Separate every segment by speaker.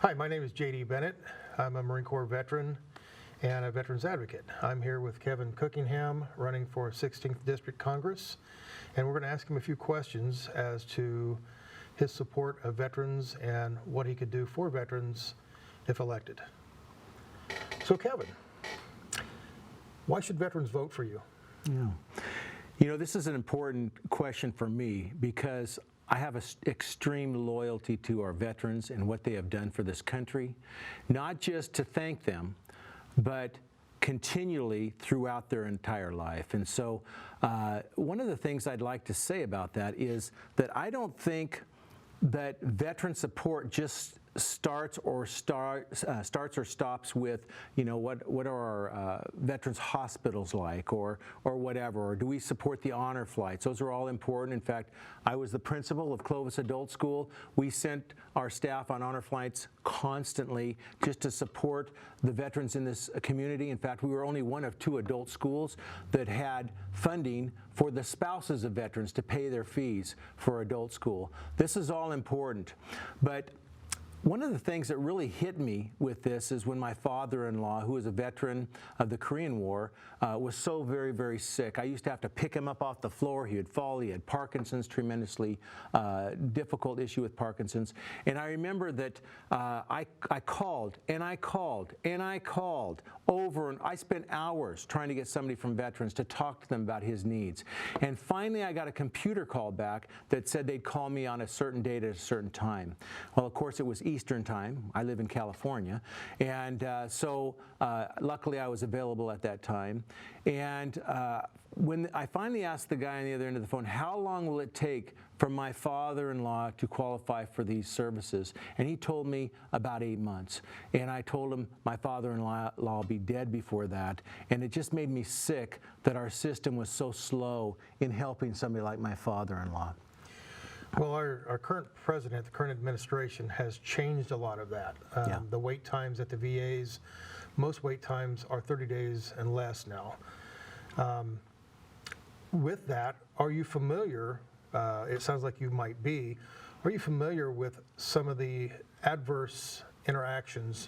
Speaker 1: Hi, my name is J.D. Bennett. I'm a Marine Corps veteran and a veterans advocate. I'm here with Kevin Cookingham, running for 16th District Congress, and we're going to ask him a few questions as to his support of veterans and what he could do for veterans if elected. So Kevin, why should veterans vote for you?
Speaker 2: Yeah. You know, this is an important question for me because I have an extreme loyalty to our veterans and what they have done for this country, not just to thank them, but continually throughout their entire life. And so one of the things I'd like to say about that is that I don't think that veteran support just starts or stops with, you know, what are our veterans hospitals like, or whatever, or do we support the honor flights? Those are all important. In fact, I was the principal of Clovis Adult School. We sent our staff on honor flights constantly just to support the veterans in this community. In fact, we were only one of 2 adult schools that had funding for the spouses of veterans to pay their fees for adult school. This is all important, but one of the things that really hit me with this is when my father-in-law, who was a veteran of the Korean War, was so very, very sick. I used to have to pick him up off the floor. He would fall. He had Parkinson's, tremendously difficult issue with Parkinson's. And I remember that I called and I called and I called over, and I spent hours trying to get somebody from veterans to talk to them about his needs. And finally, I got a computer call back that said they'd call me on a certain date at a certain time. Well, of course, it was Eastern time. I live in California, and so luckily I was available at that time. And when I finally asked the guy on the other end of the phone, how long will it take for my father-in-law to qualify for these services? And he told me about 8 months. And I told him my father-in-law will be dead before that. And it just made me sick that our system was so slow in helping somebody like my father-in-law.
Speaker 1: Well, our current president, the current administration, has changed a lot of that. The wait times at the VAs, most wait times are 30 days and less now. With that, are you familiar, it sounds like you might be, are you familiar with some of the adverse interactions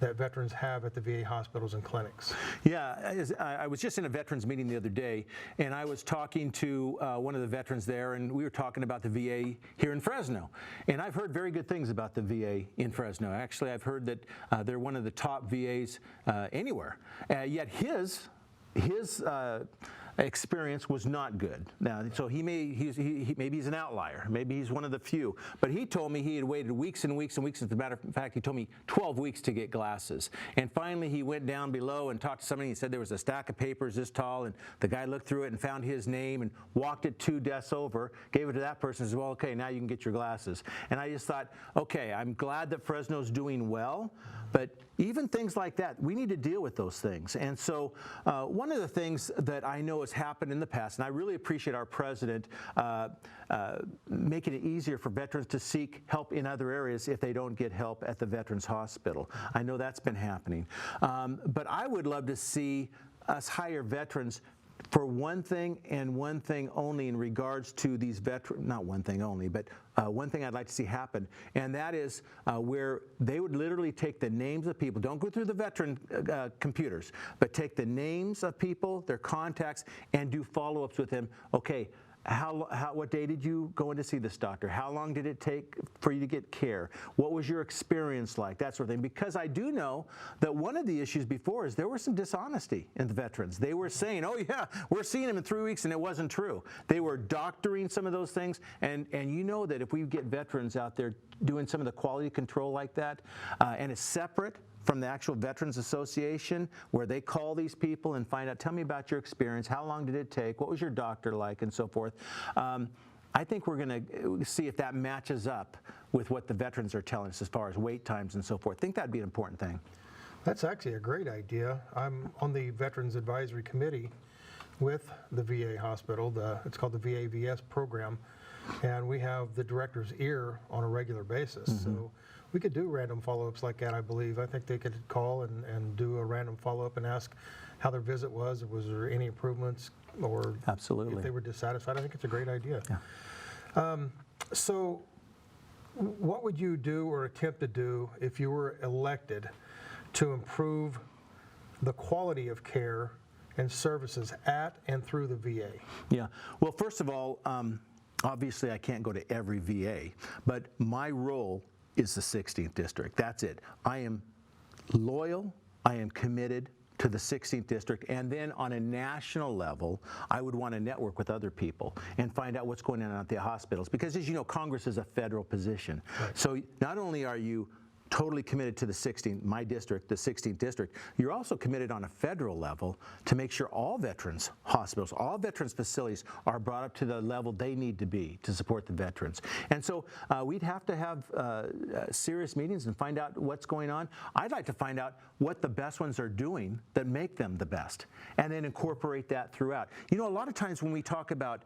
Speaker 1: that veterans have at the VA hospitals and clinics?
Speaker 2: Yeah, I was just in a veterans meeting the other day, and I was talking to one of the veterans there, and we were talking about the VA here in Fresno. And I've heard very good things about the VA in Fresno. Actually, I've heard that they're one of the top VAs anywhere. Yet his experience was not good. Now, so maybe he's an outlier. Maybe he's one of the few. But he told me he had waited weeks and weeks and weeks. As a matter of fact, he told me 12 weeks to get glasses. And finally, he went down below and talked to somebody. He said there was a stack of papers this tall, and the guy looked through it and found his name and walked it 2 desks over, gave it to that person, and said, well, okay, now you can get your glasses. And I just thought, okay, I'm glad that Fresno's doing well, but even things like that, we need to deal with those things. And so one of the things that I know has happened in the past, and I really appreciate our president making it easier for veterans to seek help in other areas if they don't get help at the Veterans Hospital. I know that's been happening. But I would love to see us hire veterans for one thing and one thing only in regards to these veterans, not one thing only, but one thing I'd like to see happen, and that is where they would literally take the names of people, don't go through the veteran computers, but take the names of people, their contacts, and do follow-ups with them. Okay, what day did you go in to see this doctor? How long did it take for you to get care? What was your experience like? That sort of thing. Because I do know that one of the issues before is there was some dishonesty in the veterans. They were saying, oh yeah, we're seeing him in 3 weeks, and it wasn't true. They were doctoring some of those things, and you know that if we get veterans out there doing some of the quality control like that, and it's separate from the actual Veterans Association, where they call these people and find out, tell me about your experience, how long did it take, what was your doctor like, and so forth. I think we're going to see if that matches up with what the veterans are telling us as far as wait times and so forth. I think that'd be an important thing.
Speaker 1: That's actually a great idea. I'm on the Veterans Advisory Committee with the VA hospital. It's called the VAVS program, and we have the director's ear on a regular basis. So we could do random follow-ups like that, I believe. I think they could call and do a random follow-up and ask how their visit was there any improvements, or
Speaker 2: Absolutely.
Speaker 1: if they were dissatisfied. I think it's a great idea. So What would you do or attempt to do if you were elected to improve the quality of care and services at and through the VA?
Speaker 2: Yeah. Well, first of all, obviously I can't go to every VA, but my role is the 16th District. That's it. I am loyal. I am committed to the 16th District, and then on a national level, I would want to network with other people and find out what's going on at the hospitals, because as you know, Congress is a federal position. Right. So not only are you totally committed to the 16th, my district, the 16th District, you're also committed on a federal level to make sure all veterans hospitals, all veterans facilities are brought up to the level they need to be to support the veterans. And so we'd have to have serious meetings and find out what's going on. I'd like to find out what the best ones are doing that make them the best, and then incorporate that throughout. You know, a lot of times when we talk about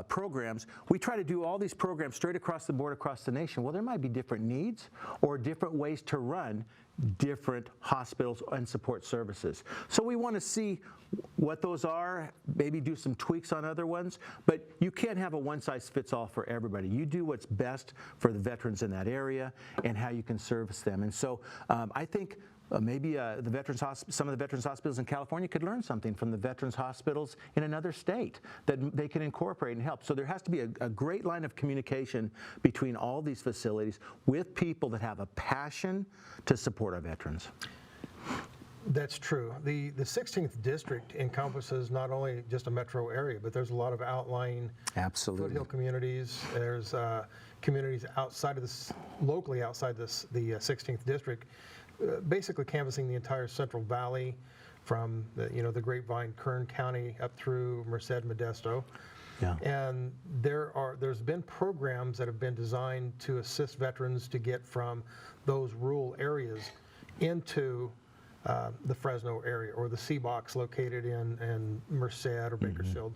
Speaker 2: programs, we try to do all these programs straight across the board, across the nation. Well, there might be different needs or different ways to run different hospitals and support services. So we want to see what those are, maybe do some tweaks on other ones, but you can't have a one-size-fits-all for everybody. You do what's best for the veterans in that area and how you can service them. And so I think maybe some of the veterans hospitals in California could learn something from the veterans hospitals in another state that they can incorporate and help. So there has to be a great line of communication between all these facilities with people that have a passion to support our veterans.
Speaker 1: That's true. The 16th District encompasses not only just a metro area, but there's a lot of outlying foothill communities. There's communities outside of this, locally outside this, the 16th District, basically canvassing the entire Central Valley from the Grapevine, Kern County up through Merced, Modesto. Yeah. And there's been programs that have been designed to assist veterans to get from those rural areas into the Fresno area or the C-Box located in Merced or Bakersfield.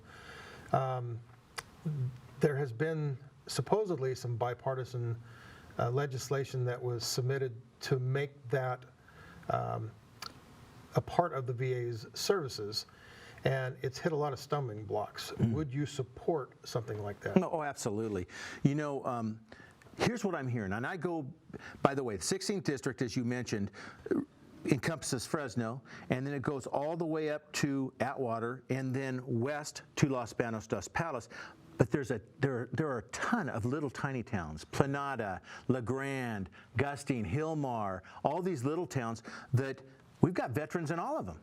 Speaker 1: There has been supposedly some bipartisan legislation that was submitted to make that a part of the VA's services, and it's hit a lot of stumbling blocks. Would you support something like that?
Speaker 2: Oh, absolutely. You know, here's what I'm hearing, and I go, by the way, the 16th District, as you mentioned, encompasses Fresno, and then it goes all the way up to Atwater, and then west to Los Banos dos Palos. But there are a ton of little tiny towns, Planada, La Grande, Gustine, Hillmar, all these little towns that we've got veterans in all of them,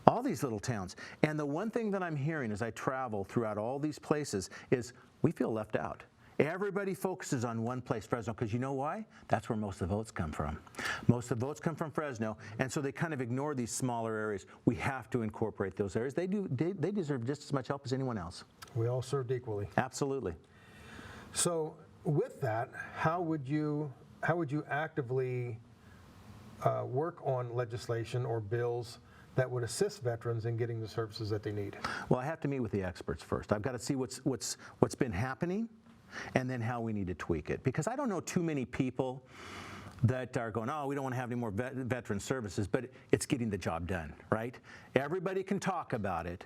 Speaker 2: all these little towns. And the one thing that I'm hearing as I travel throughout all these places is we feel left out. Everybody focuses on one place, Fresno, because you know why? That's where most of the votes come from. Most of the votes come from Fresno, and so they kind of ignore these smaller areas. We have to incorporate those areas. They deserve just as much help as anyone else.
Speaker 1: We all served equally.
Speaker 2: Absolutely.
Speaker 1: So with that, how would you actively work on legislation or bills that would assist veterans in getting the services that they need?
Speaker 2: Well, I have to meet with the experts first. I've got to see what's been happening, and then how we need to tweak it. Because I don't know too many people that are going, oh, we don't want to have any more veteran services, but it's getting the job done, right? Everybody can talk about it.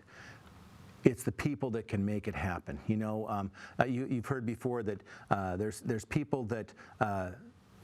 Speaker 2: It's the people that can make it happen. You know, you've heard before that there's people that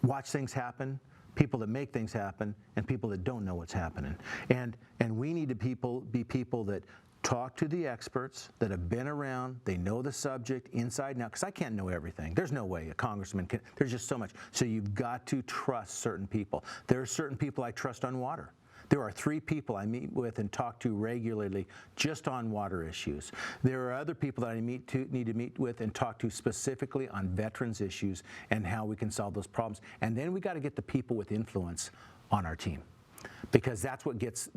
Speaker 2: watch things happen, people that make things happen, and people that don't know what's happening. And we need to be people that talk to the experts that have been around, they know the subject inside and out, because I can't know everything. There's no way a congressman can, there's just so much. So you've got to trust certain people. There are certain people I trust on water. There are 3 people I meet with and talk to regularly just on water issues. There are other people that I need to meet with and talk to specifically on veterans issues and how we can solve those problems. And then we got to get the people with influence on our team, because that's what gets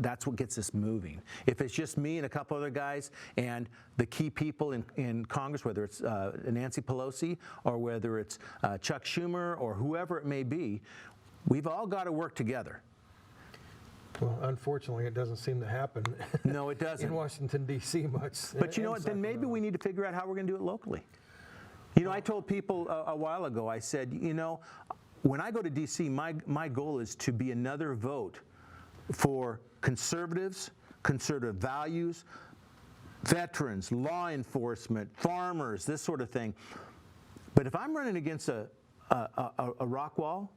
Speaker 2: us moving. If it's just me and a couple other guys and the key people in Congress, whether it's Nancy Pelosi or whether it's Chuck Schumer or whoever it may be, we've all got to work together.
Speaker 1: Well, unfortunately, it doesn't seem to happen.
Speaker 2: No, it doesn't.
Speaker 1: In Washington, D.C. much.
Speaker 2: But you know what? Then maybe we need to figure out how we're going to do it locally. You know, I told people a while ago, I said, you know, when I go to D.C., my goal is to be another vote for conservatives, conservative values, veterans, law enforcement, farmers, this sort of thing. But if I'm running against a a rock wall,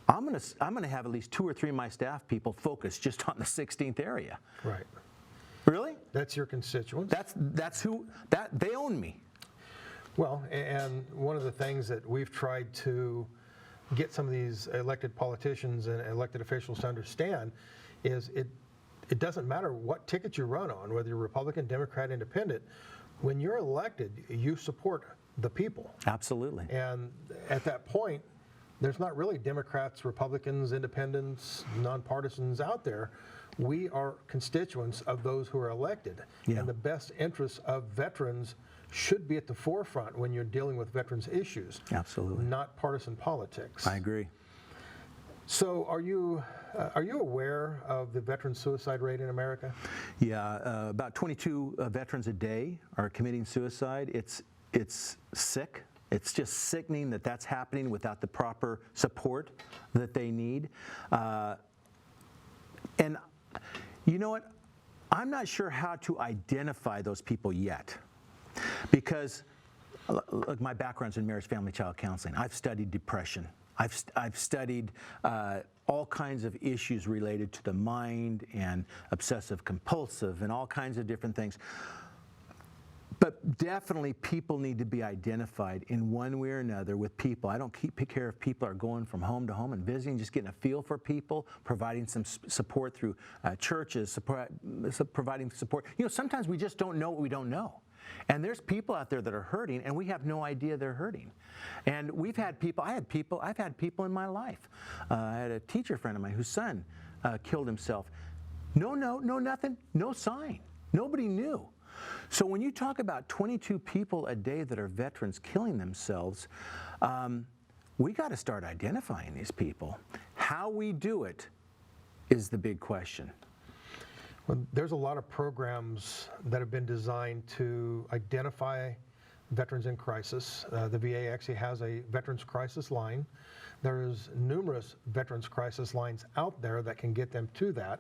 Speaker 2: I'm gonna have at least 2 or 3 of my staff people focused just on the 16th area.
Speaker 1: Right.
Speaker 2: Really?
Speaker 1: That's your constituents.
Speaker 2: That's who they own me.
Speaker 1: Well, and one of the things that we've tried to get some of these elected politicians and elected officials to understand is it doesn't matter what ticket you run on, whether you're Republican, Democrat, Independent. When you're elected, you support the people.
Speaker 2: Absolutely.
Speaker 1: And at that point, there's not really Democrats, Republicans, Independents, nonpartisans out there. We are constituents of those who are elected.
Speaker 2: Yeah.
Speaker 1: And the best interests of veterans should be at the forefront when you're dealing with veterans issues.
Speaker 2: Absolutely.
Speaker 1: Not partisan politics.
Speaker 2: I agree.
Speaker 1: So are you aware of the veteran suicide rate in America?
Speaker 2: Yeah, about 22 veterans a day are committing suicide. It's sick. It's just sickening that that's happening without the proper support that they need. And you know what? I'm not sure how to identify those people yet, because look, my background's in marriage, family, child counseling. I've studied depression. I've studied all kinds of issues related to the mind and obsessive compulsive and all kinds of different things. But definitely people need to be identified in one way or another with people. I don't keep care if people are going from home to home and visiting, just getting a feel for people, providing some support through churches, providing support. You know, sometimes we just don't know what we don't know. And there's people out there that are hurting, and we have no idea they're hurting. And I've had people in my life. I had a teacher friend of mine whose son killed himself. No note, no nothing, no sign. Nobody knew. So when you talk about 22 people a day that are veterans killing themselves, we got to start identifying these people. How we do it is the big question.
Speaker 1: Well, there's a lot of programs that have been designed to identify veterans in crisis. The VA actually has a veterans crisis line. There's numerous veterans crisis lines out there that can get them to that.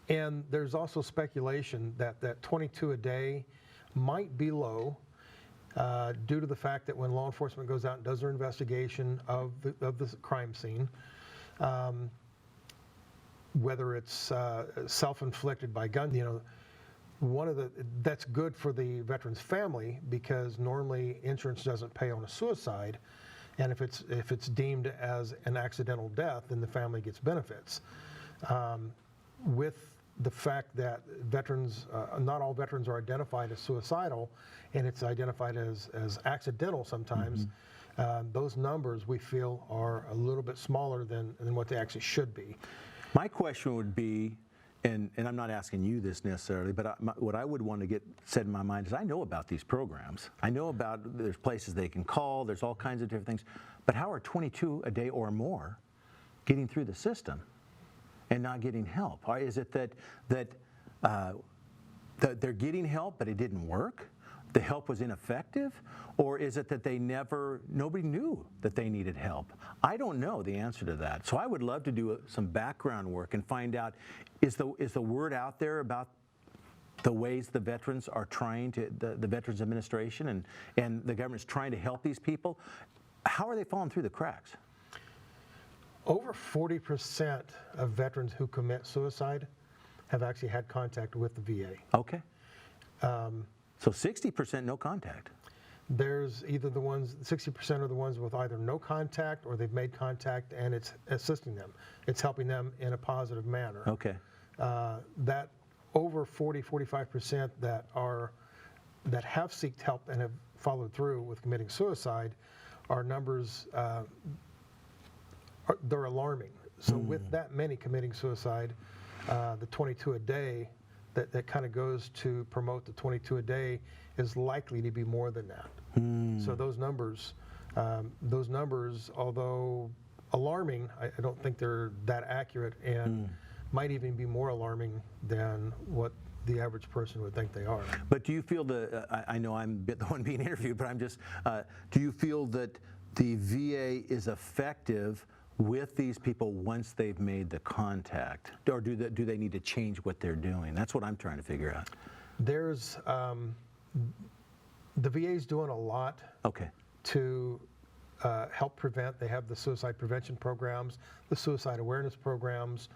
Speaker 1: And there's also speculation that 22 a day might be low due to the fact that when law enforcement goes out and does their investigation of the crime scene, whether it's self-inflicted by gun, you know, that's good for the veteran's family, because normally insurance doesn't pay on a suicide, and if it's deemed as an accidental death, then the family gets benefits. With the fact that veterans, not all veterans are identified as suicidal, and it's identified as accidental sometimes, those numbers we feel are a little bit smaller than what they actually should be.
Speaker 2: My question would be, and I'm not asking you this necessarily, but what I would want to get said in my mind is I know about these programs. I know about there's places they can call, there's all kinds of different things, but how are 22 a day or more getting through the system and not getting help? Or is it that they're getting help but it didn't work? The help was ineffective? Or is it that nobody knew that they needed help? I don't know the answer to that. So I would love to do some background work and find out, is the word out there about the ways the veterans are trying to, the Veterans Administration and the government's trying to help these people? How are they falling through the cracks?
Speaker 1: Over 40% of veterans who commit suicide have actually had contact with the VA.
Speaker 2: Okay. So 60% no contact.
Speaker 1: There's either 60% are the ones with either no contact or they've made contact and it's assisting them. It's helping them in a positive manner.
Speaker 2: Okay.
Speaker 1: That over 45% that have sought help and have followed through with committing suicide, our numbers, they're alarming. So with that many committing suicide, the 22 a day, that kind of goes to promote the 22 a day is likely to be more than that. So those numbers, although alarming, I don't think they're that accurate, and might even be more alarming than what the average person would think they are.
Speaker 2: But do you feel I know I'm the one being interviewed, but I'm just, do you feel that the VA is effective with these people once they've made the contact, or do they need to change what they're doing? That's what I'm trying to figure out.
Speaker 1: There's the VA's doing a lot
Speaker 2: Okay.
Speaker 1: to help prevent. They have the suicide prevention programs, the suicide awareness programs.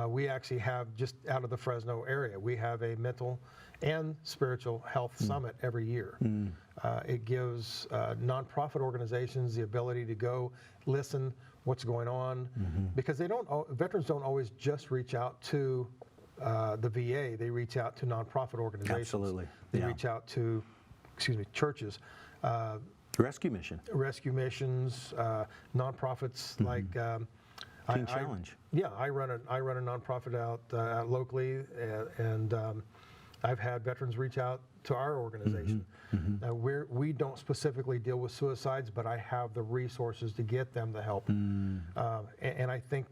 Speaker 1: We actually have, just out of the Fresno area, we have a mental and spiritual health summit every year. It gives nonprofit organizations the ability to go listen what's going on, because veterans don't always just reach out to the VA. They reach out to nonprofit organizations.
Speaker 2: Absolutely.
Speaker 1: They reach out to, churches.
Speaker 2: Rescue mission.
Speaker 1: Rescue missions, nonprofits like
Speaker 2: Teen Challenge.
Speaker 1: I run a nonprofit out locally, and I've had veterans reach out to our organization. We don't specifically deal with suicides, but I have the resources to get them the help, and I think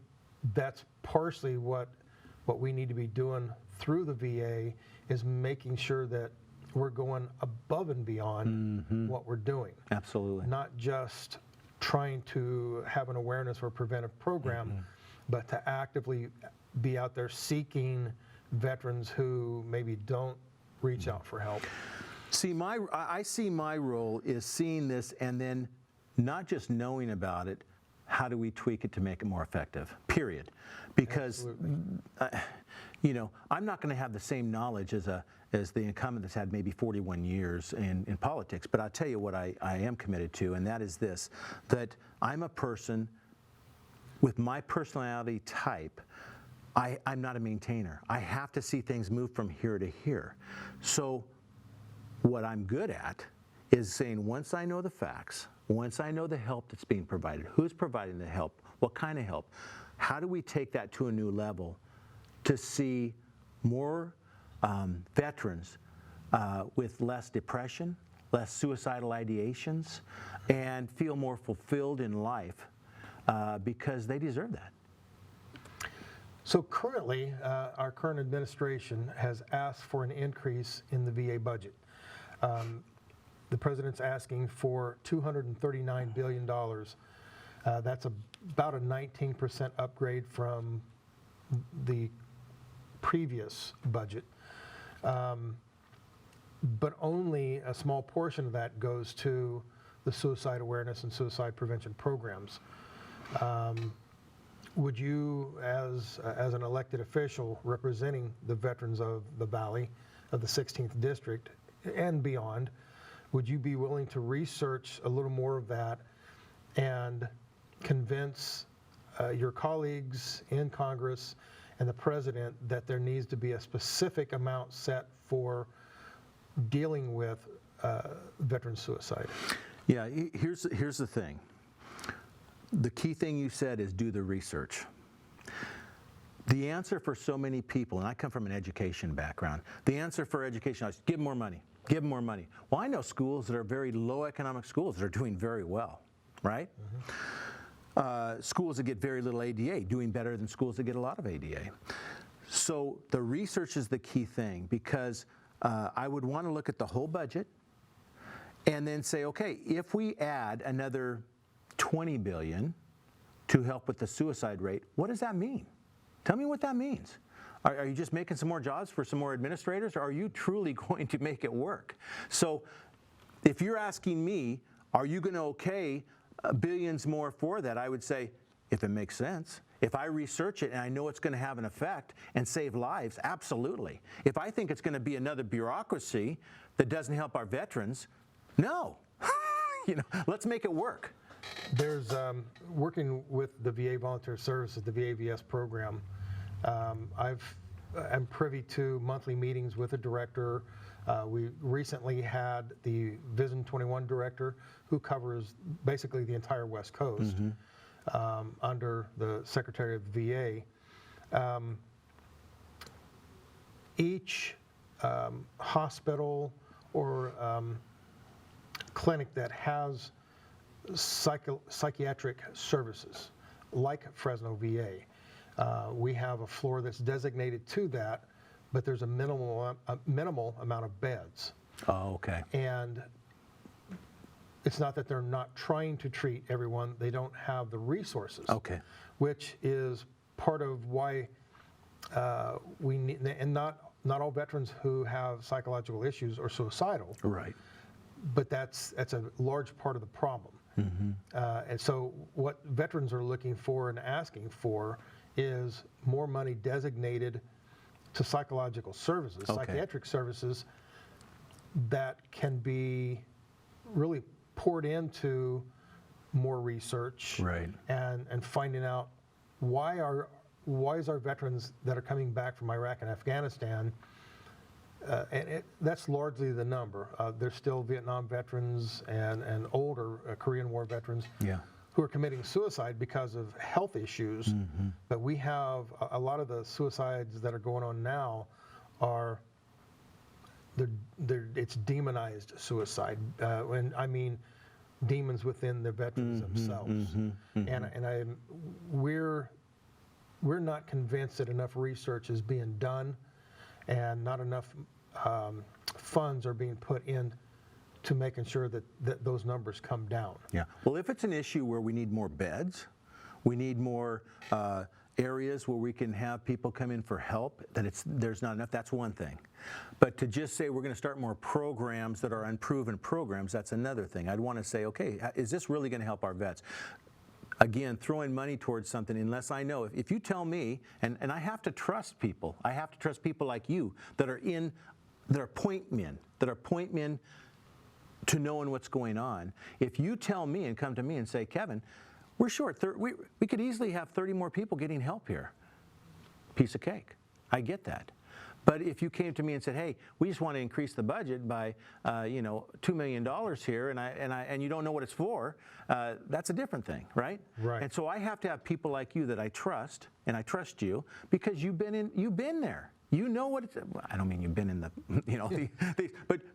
Speaker 1: that's partially what we need to be doing through the VA, is making sure that we're going above and beyond what we're doing.
Speaker 2: Absolutely.
Speaker 1: Not just trying to have an awareness or preventive program, but to actively be out there seeking veterans who maybe don't reach out for help.
Speaker 2: See, I see my role is seeing this and then not just knowing about it, how do we tweak it to make it more effective, period. Because, I'm not going to have the same knowledge as the incumbent that's had maybe 41 years in politics, but I'll tell you what I am committed to, and that is this, that I'm a person with my personality type. I'm not a maintainer. I have to see things move from here to here. So what I'm good at is saying, once I know the facts, once I know the help that's being provided, who's providing the help, what kind of help, how do we take that to a new level to see more veterans with less depression, less suicidal ideations, and feel more fulfilled in life because they deserve that.
Speaker 1: So currently, our current administration has asked for an increase in the VA budget. The president's asking for $239 billion. That's about a 19% upgrade from the previous budget. But only a small portion of that goes to the suicide awareness and suicide prevention programs. Would you, as an elected official representing the veterans of the Valley, of the 16th District and beyond, would you be willing to research a little more of that and convince your colleagues in Congress and the President that there needs to be a specific amount set for dealing with veteran suicide?
Speaker 2: Yeah, here's the thing. The key thing you said is do the research. The answer for so many people, and I come from an education background, the answer for education is give them more money, give them more money. Well, I know schools that are very low economic schools that are doing very well, right? Schools that get very little ADA doing better than schools that get a lot of ADA. So the research is the key thing, because I would want to look at the whole budget and then say, okay, if we add another $20 billion to help with the suicide rate, what does that mean? Tell me what that means. Are you just making some more jobs for some more administrators, or are you truly going to make it work? So if you're asking me, are you going to okay billions more for that, I would say, if it makes sense. If I research it and I know it's going to have an effect and save lives, absolutely. If I think it's going to be another bureaucracy that doesn't help our veterans, no. Let's make it work.
Speaker 1: There's working with the VA Volunteer Services, the VAVS program. I'm privy to monthly meetings with the director. We recently had the Vision 21 director, who covers basically the entire West Coast, under the Secretary of the VA. Each hospital or clinic that has psychiatric services, like Fresno VA, we have a floor that's designated to that, but there's a minimal amount of beds.
Speaker 2: Oh, okay.
Speaker 1: And it's not that they're not trying to treat everyone, they don't have the resources.
Speaker 2: Okay.
Speaker 1: Which is part of why we need, and not all veterans who have psychological issues are suicidal.
Speaker 2: Right.
Speaker 1: But that's a large part of the problem. And so what veterans are looking for and asking for is more money designated to psychological services, psychiatric services that can be really poured into more research and finding out why is our veterans that are coming back from Iraq and Afghanistan, and that's largely the number. There's still Vietnam veterans and older Korean War veterans who are committing suicide because of health issues. But we have a lot of the suicides that are going on now are it's demonized suicide, and I mean demons within the veterans themselves. And we're not convinced that enough research is being done, and not enough funds are being put in to making sure that those numbers come down.
Speaker 2: Yeah. Well, if it's an issue where we need more beds, we need more areas where we can have people come in for help, that there's not enough, that's one thing. But to just say we're going to start more programs that are unproven programs, that's another thing. I'd want to say, okay, is this really going to help our vets? Again, throwing money towards something, unless I know, if you tell me, and I have to trust people, I have to trust people like you that are point men to knowing what's going on. If you tell me and come to me and say, Kevin, we're short, we could easily have 30 more people getting help here. Piece of cake. I get that. But if you came to me and said, hey, we just want to increase the budget by $2 million here, and you don't know what it's for, that's a different thing, right?
Speaker 1: Right.
Speaker 2: And so I have to have people like you that I trust, and I trust you because you've been there. You know what it's, I don't mean you've been in the,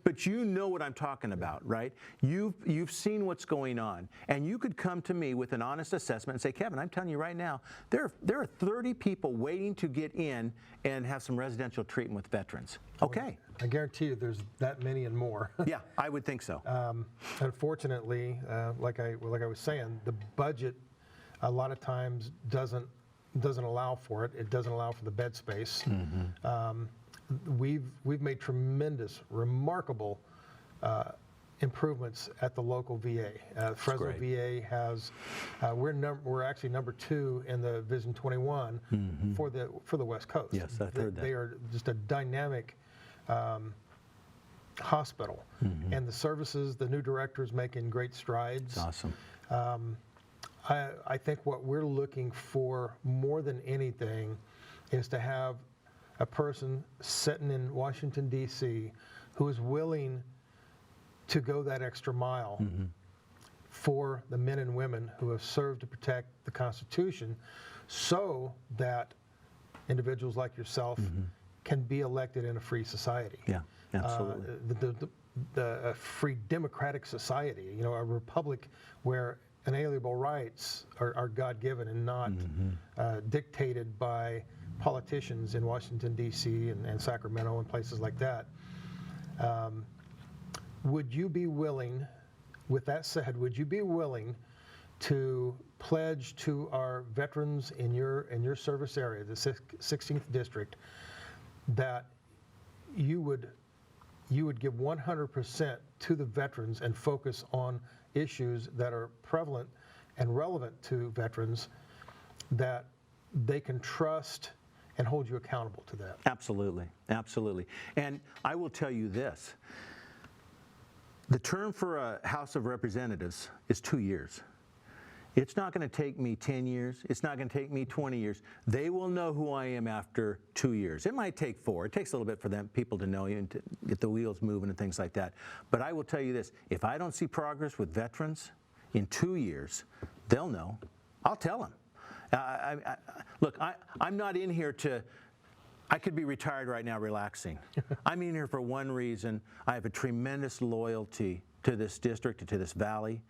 Speaker 2: but you know what I'm talking about, right? You've seen what's going on, and you could come to me with an honest assessment and say, Kevin, I'm telling you right now, there are 30 people waiting to get in and have some residential treatment with veterans. Okay.
Speaker 1: I guarantee you there's that many and more.
Speaker 2: Yeah, I would think so.
Speaker 1: Unfortunately, like I was saying, the budget a lot of times doesn't allow for it. It doesn't allow for the bed space. We've made tremendous, remarkable improvements at the local VA. Fresno VA has we're actually number 2 in the Vision 21 for the West Coast.
Speaker 2: Yes, I've heard that.
Speaker 1: They are just a dynamic hospital, and the services, the new director is making great strides.
Speaker 2: That's awesome.
Speaker 1: I think what we're looking for more than anything is to have a person sitting in Washington, D.C. who is willing to go that extra mile for the men and women who have served to protect the Constitution, so that individuals like yourself can be elected in a free society.
Speaker 2: Yeah, absolutely.
Speaker 1: A free democratic society, a republic where inalienable rights are God-given and not dictated by politicians in Washington, D.C. and Sacramento and places like that. Would you be willing, with that said, would you be willing to pledge to our veterans in your service area, the 16th District, that you would give 100% to the veterans and focus on issues that are prevalent and relevant to veterans, that they can trust and hold you accountable to that?
Speaker 2: Absolutely, absolutely. And I will tell you this, the term for a House of Representatives is 2 years. It's not going to take me 10 years. It's not going to take me 20 years. They will know who I am after 2 years. It might take 4. It takes a little bit for people to know you and to get the wheels moving and things like that. But I will tell you this, if I don't see progress with veterans in 2 years, they'll know. I'll tell them. Look, I'm not in here I could be retired right now relaxing. I'm in here for one reason. I have a tremendous loyalty to this district and to this valley,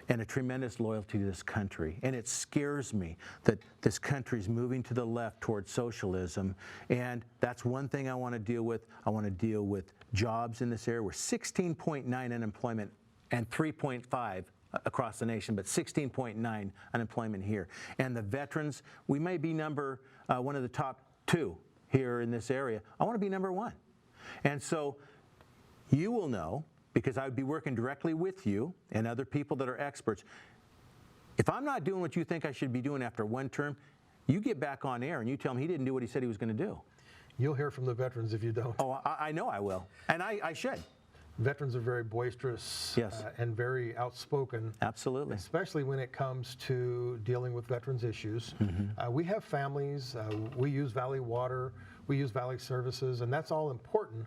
Speaker 2: and a tremendous loyalty to this country. And it scares me that this country is moving to the left towards socialism, and that's one thing I want to deal with. I want to deal with jobs in this area. We're 16.9 unemployment and 3.5 across the nation, but 16.9 unemployment here. And the veterans, we may be one of the top 2 here in this area. I want to be number 1. And so you will know, because I would be working directly with you and other people that are experts. If I'm not doing what you think I should be doing after one term, you get back on air and you tell him he didn't do what he said he was going to do.
Speaker 1: You'll hear from the veterans if you don't.
Speaker 2: Oh, I know I will, and I should.
Speaker 1: Veterans are very boisterous,
Speaker 2: Yes.
Speaker 1: And very outspoken.
Speaker 2: Absolutely.
Speaker 1: Especially when it comes to dealing with veterans issues. We have families, we use Valley Water, we use Valley Services, and that's all important.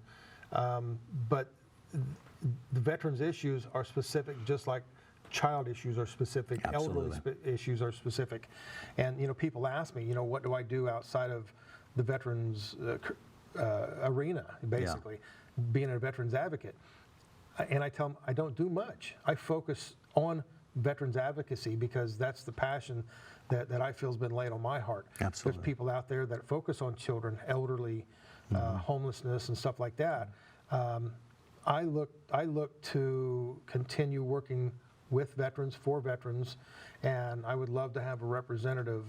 Speaker 1: But the veterans issues are specific, just like child issues are specific, elderly issues are specific. And people ask me, what do I do outside of the veterans arena, basically, being a veterans advocate? And I tell them I don't do much. I focus on veterans advocacy because that's the passion that I feel has been laid on my heart.
Speaker 2: Absolutely.
Speaker 1: There's people out there that focus on children, elderly, homelessness, and stuff like that. I look to continue working with veterans, for veterans, and I would love to have a representative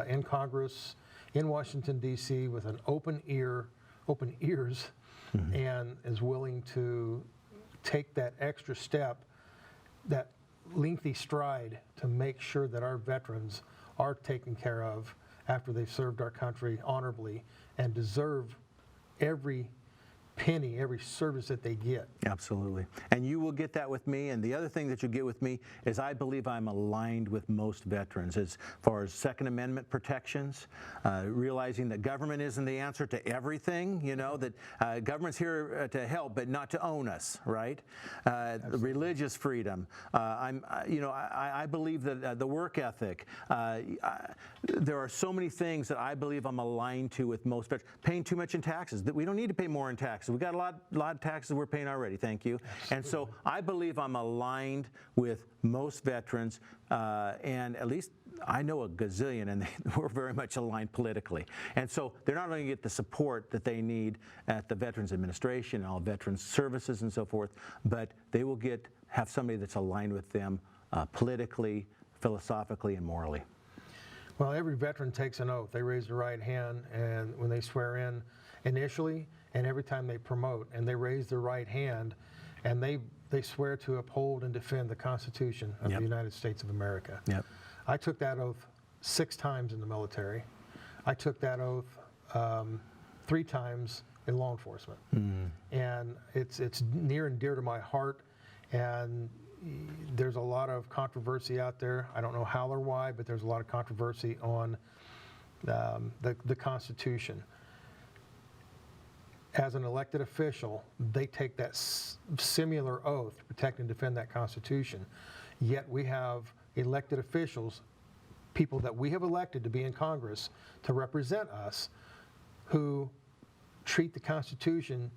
Speaker 1: in Congress, in Washington, D.C., with an open ears, and is willing to take that extra step, that lengthy stride to make sure that our veterans are taken care of after they've served our country honorably and deserve every penny, every service that they get.
Speaker 2: Absolutely. And you will get that with me. And the other thing that you get with me is I believe I'm aligned with most veterans as far as Second Amendment protections, realizing that government isn't the answer to everything, that government's here to help but not to own us, right? Religious freedom. I believe that the work ethic. There are so many things that I believe I'm aligned to with most veterans. Paying too much in taxes. That we don't need to pay more in taxes. We've got a lot of taxes we're paying already, thank you. Absolutely. And so I believe I'm aligned with most veterans, and at least I know a gazillion, and we're very much aligned politically. And so they're not going to get the support that they need at the Veterans Administration, all Veterans Services and so forth, but they will have somebody that's aligned with them politically, philosophically, and morally.
Speaker 1: Well, every veteran takes an oath. They raise their right hand, and when they swear in initially, and every time they promote, and they raise their right hand, and they swear to uphold and defend the Constitution of the United States of America. Yep. I took that oath 6 times in the military. I took that oath 3 times in law enforcement. And it's near and dear to my heart, and there's a lot of controversy out there. I don't know how or why, but there's a lot of controversy on the Constitution. As an elected official, they take that similar oath to protect and defend that Constitution. Yet we have elected officials, people that we have elected to be in Congress to represent us, who treat the Constitution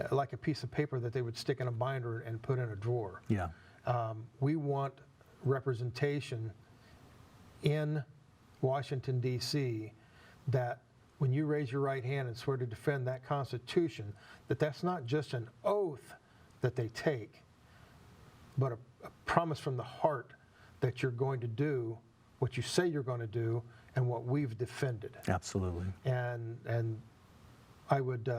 Speaker 1: like a piece of paper that they would stick in a binder and put in a drawer. Yeah. We want representation in Washington, D.C., that when you raise your right hand and swear to defend that Constitution, that's not just an oath that they take, but a promise from the heart that you're going to do what you say you're going to do and what we've defended.
Speaker 2: Absolutely.
Speaker 1: And I would,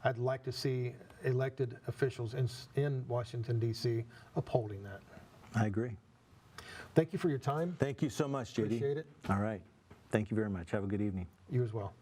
Speaker 1: I'd like to see elected officials in Washington, D.C. upholding that.
Speaker 2: I agree.
Speaker 1: Thank you for your time.
Speaker 2: Thank you so much, JD.
Speaker 1: Appreciate it.
Speaker 2: All right. Thank you very much. Have a good evening.
Speaker 1: You as well.